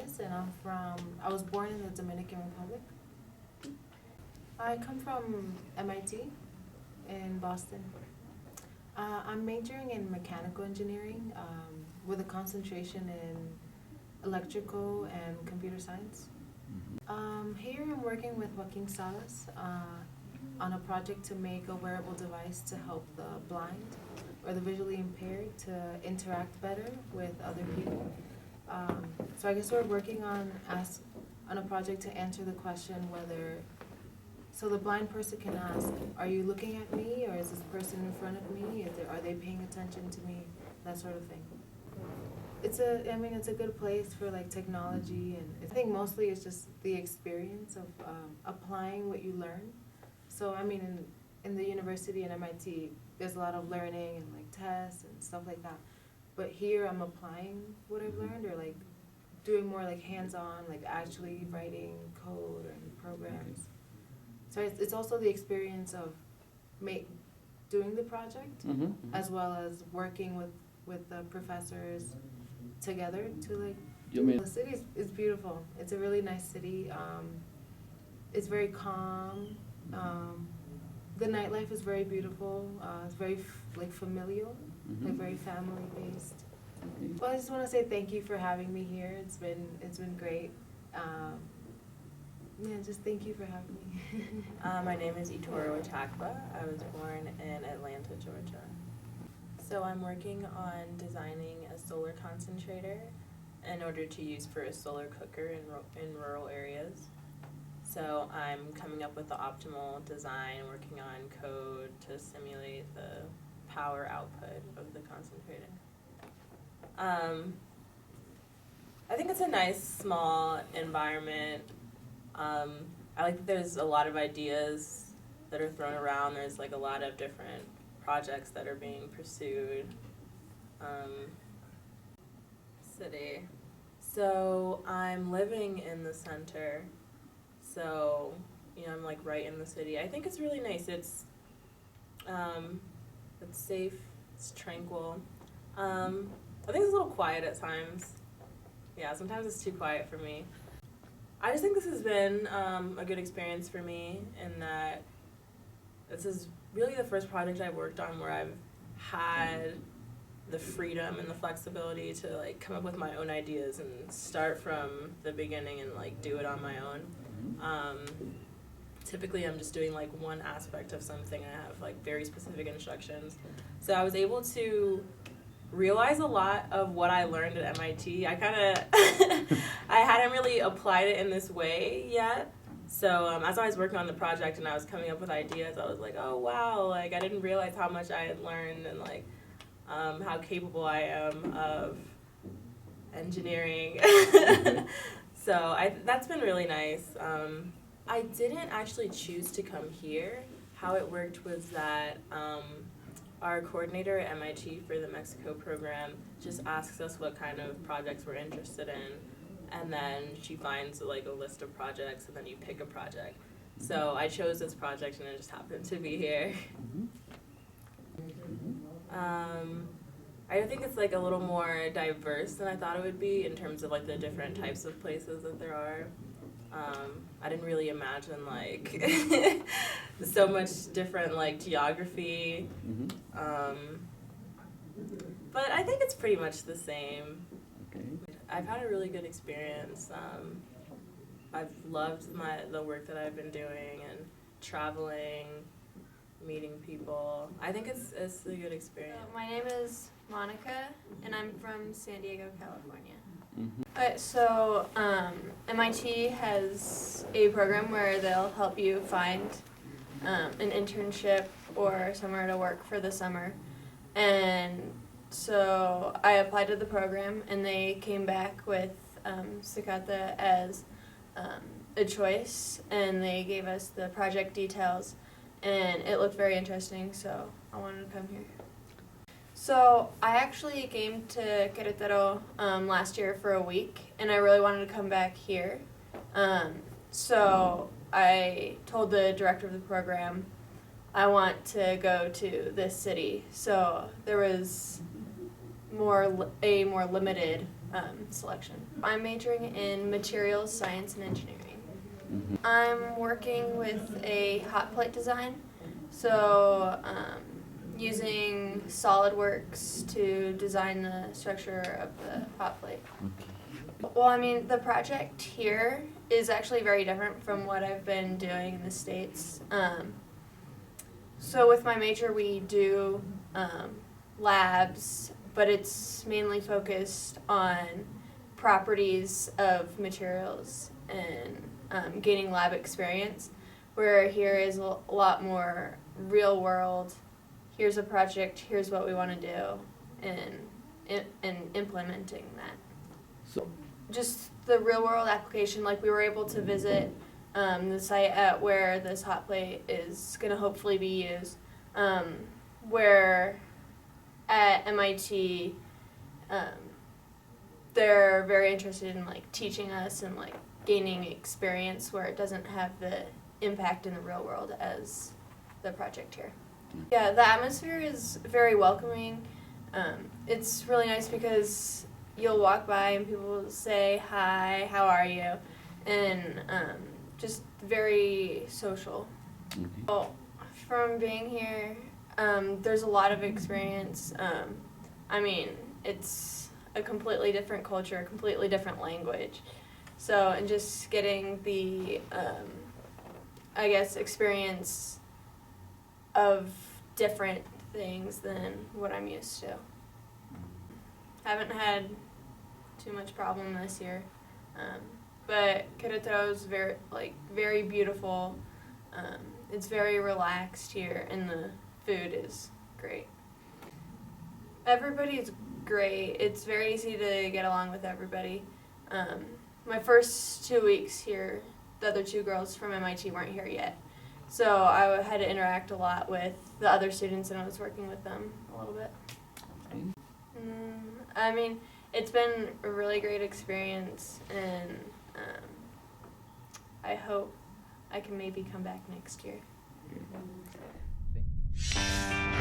Reyes, and I was born in the Dominican Republic. I come from MIT in Boston. I'm majoring in mechanical engineering with a concentration in electrical and computer science. Here I'm working with Joaquin Salas on a project to make a wearable device to help the blind or the visually impaired to interact better with other people. So I guess we're working on a project to answer the question whether, so the blind person can ask, are you looking at me, or is this person in front of me? Are they paying attention to me? That sort of thing. It's a good place for like technology, and I think mostly it's just the experience of applying what you learn. So I mean, in the university at MIT, there's a lot of learning and like tests and stuff like that. But here I'm applying what I've learned, or like doing more like hands-on, like actually writing code and programs. So it's also the experience of doing the project, as well as working with the professors together to like. The city is beautiful. It's a really nice city. It's very calm. The nightlife is very beautiful. It's very like familial, like very family based. Well, I just want to say thank you for having me here. It's been great. Yeah, just thank you for having me. My name is Etoro Garcia. I was born in Atlanta, Georgia. So I'm working on designing a solar concentrator in order to use for a solar cooker in rural areas. So I'm coming up with the optimal design, working on code to simulate the power output of the concentrator. I think it's a nice, small environment. I like that there's a lot of ideas that are thrown around. There's like a lot of different projects that are being pursued. City. So I'm living in the center. So, I'm like right in the city. I think it's really nice. It's safe, it's tranquil. I think it's a little quiet at times. Yeah, sometimes it's too quiet for me. I just think this has been a good experience for me, in that this is really the first project I've worked on where I've had the freedom and the flexibility to like come up with my own ideas and start from the beginning and like do it on my own. Typically I'm just doing like one aspect of something, and I have like very specific instructions. So I was able to realize a lot of what I learned at MIT. I hadn't really applied it in this way yet. So as I was working on the project and I was coming up with ideas, I was like, oh wow, like I didn't realize how much I had learned, and like how capable I am of engineering. So that's been really nice. I didn't actually choose to come here. How it worked was that our coordinator at MIT for the Mexico program just asks us what kind of projects we're interested in, and then she finds like a list of projects, and then you pick a project. So I chose this project, and it just happened to be here. I think it's like a little more diverse than I thought it would be in terms of like the different types of places that there are. I didn't really imagine like so much different like geography, but I think it's pretty much the same. Okay. I've had a really good experience. I've loved the work that I've been doing, and traveling, meeting people. I think it's a good experience. My name is Monica, and I'm from San Diego, California. Mm-hmm. So MIT has a program where they'll help you find an internship or somewhere to work for the summer. And so I applied to the program, and they came back with CICATA as a choice, and they gave us the project details, and it looked very interesting, so I wanted to come here. So I actually came to Querétaro last year for a week, and I really wanted to come back here. So I told the director of the program I want to go to this city. So there was a more limited selection. I'm majoring in materials science and engineering. Mm-hmm. I'm working with a hot plate design, so using SolidWorks to design the structure of the hot plate. Okay. Well, I mean, the project here is actually very different from what I've been doing in the States. So with my major, we do labs, but it's mainly focused on properties of materials and gaining lab experience, where here is a lot more real world. Here's a project, here's what we want to do, and implementing that. So, Just the real world application, like we were able to visit the site at where this hot plate is going to hopefully be used, where at MIT they're very interested in like teaching us and like gaining experience where it doesn't have the impact in the real world as the project here. Yeah, the atmosphere is very welcoming. It's really nice because you'll walk by and people will say, hi, how are you? And just very social. okay. Well, from being here, there's a lot of experience. I mean, it's a completely different culture, a completely different language. So, and just getting the, I guess, experience of different things than what I'm used to. Haven't had too much problem this year, but Querétaro is very beautiful. It's very relaxed here, and the food is great. Everybody's great. It's very easy to get along with everybody. My first 2 weeks here, the other two girls from MIT weren't here yet, so I had to interact a lot with the other students, and I was working with them a little bit. Okay. I mean, it's been a really great experience, and I hope I can maybe come back next year. Okay.